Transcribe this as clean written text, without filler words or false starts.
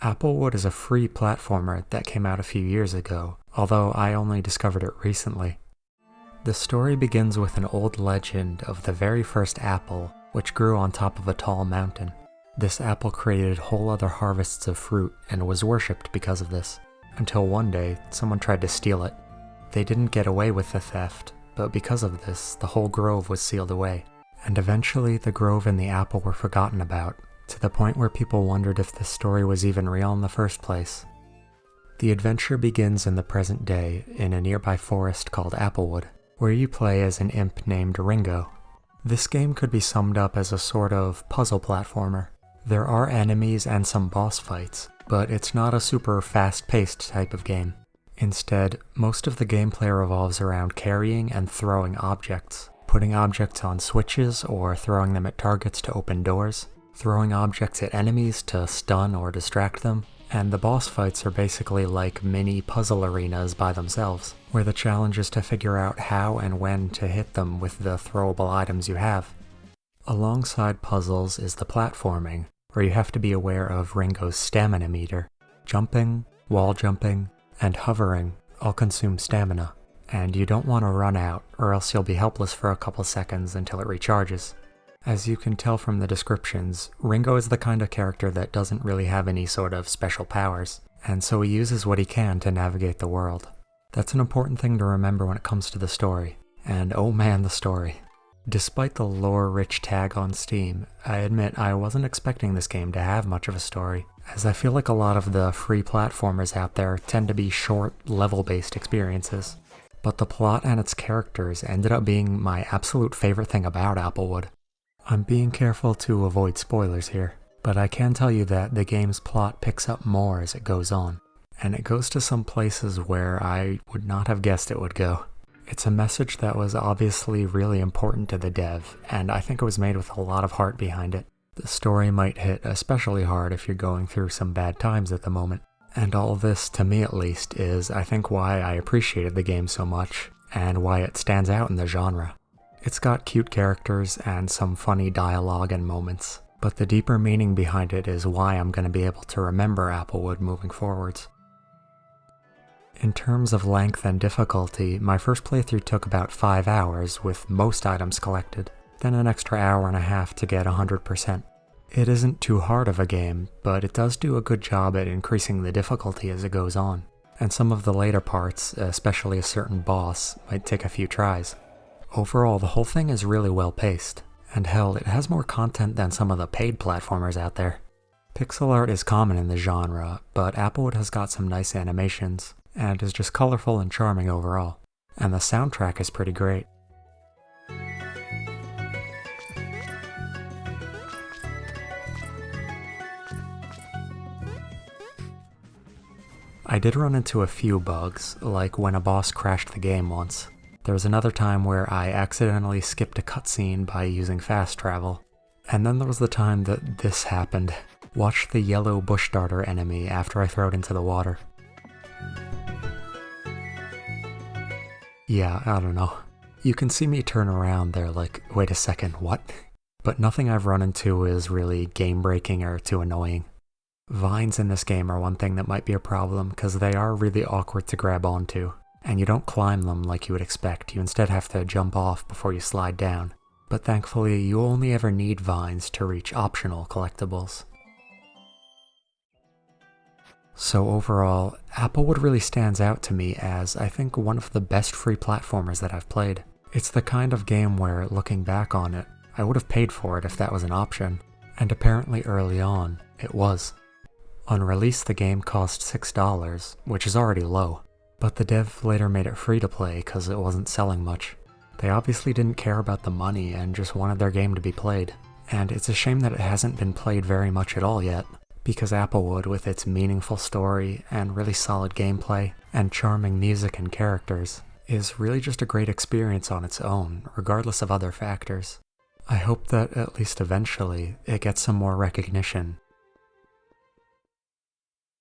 Applewood is a free platformer that came out a few years ago, although I only discovered it recently. The story begins with an old legend of the very first apple, which grew on top of a tall mountain. This apple created whole other harvests of fruit and was worshipped because of this, until one day someone tried to steal it. They didn't get away with the theft, but because of this, the whole grove was sealed away, and eventually the grove and the apple were forgotten about, to the point where people wondered if this story was even real in the first place. The adventure begins in the present day in a nearby forest called Applewood, where you play as an imp named Ringo. This game could be summed up as a sort of puzzle platformer. There are enemies and some boss fights, but it's not a super fast-paced type of game. Instead, most of the gameplay revolves around carrying and throwing objects, putting objects on switches or throwing them at targets to open doors, throwing objects at enemies to stun or distract them, and the boss fights are basically like mini puzzle arenas by themselves, where the challenge is to figure out how and when to hit them with the throwable items you have. Alongside puzzles is the platforming, where you have to be aware of Ringo's stamina meter. Jumping, wall jumping, and hovering all consume stamina, and you don't want to run out or else you'll be helpless for a couple seconds until it recharges. As you can tell from the descriptions, Ringo is the kind of character that doesn't really have any sort of special powers, and so he uses what he can to navigate the world. That's an important thing to remember when it comes to the story, and oh man, the story. Despite the lore-rich tag on Steam, I admit I wasn't expecting this game to have much of a story, as I feel like a lot of the free platformers out there tend to be short, level-based experiences. But the plot and its characters ended up being my absolute favorite thing about Applewood. I'm being careful to avoid spoilers here, but I can tell you that the game's plot picks up more as it goes on, and it goes to some places where I would not have guessed it would go. It's a message that was obviously really important to the dev, and I think it was made with a lot of heart behind it. The story might hit especially hard if you're going through some bad times at the moment, and all this, to me at least, is I think why I appreciated the game so much, and why it stands out in the genre. It's got cute characters and some funny dialogue and moments, but the deeper meaning behind it is why I'm going to be able to remember Applewood moving forwards. In terms of length and difficulty, my first playthrough took about 5 hours with most items collected, then an extra hour and a half to get 100%. It isn't too hard of a game, but it does do a good job at increasing the difficulty as it goes on, and some of the later parts, especially a certain boss, might take a few tries. Overall, the whole thing is really well paced, and hell, it has more content than some of the paid platformers out there. Pixel art is common in the genre, but Applewood has got some nice animations, and is just colorful and charming overall, and the soundtrack is pretty great. I did run into a few bugs, like when a boss crashed the game once. There was another time where I accidentally skipped a cutscene by using fast travel. And then there was the time that this happened. Watch the yellow bush darter enemy after I throw it into the water. Yeah, I don't know. You can see me turn around there like, wait a second, what? But nothing I've run into is really game-breaking or too annoying. Vines in this game are one thing that might be a problem because they are really awkward to grab onto. And you don't climb them like you would expect, you instead have to jump off before you slide down. But thankfully, you only ever need vines to reach optional collectibles. So overall, Applewood really stands out to me as, I think, one of the best free platformers that I've played. It's the kind of game where, looking back on it, I would have paid for it if that was an option. And apparently early on, it was. On release, the game cost $6, which is already low. But the dev later made it free to play because it wasn't selling much. They obviously didn't care about the money and just wanted their game to be played. And it's a shame that it hasn't been played very much at all yet, because Applewood, with its meaningful story and really solid gameplay and charming music and characters, is really just a great experience on its own, regardless of other factors. I hope that at least eventually it gets some more recognition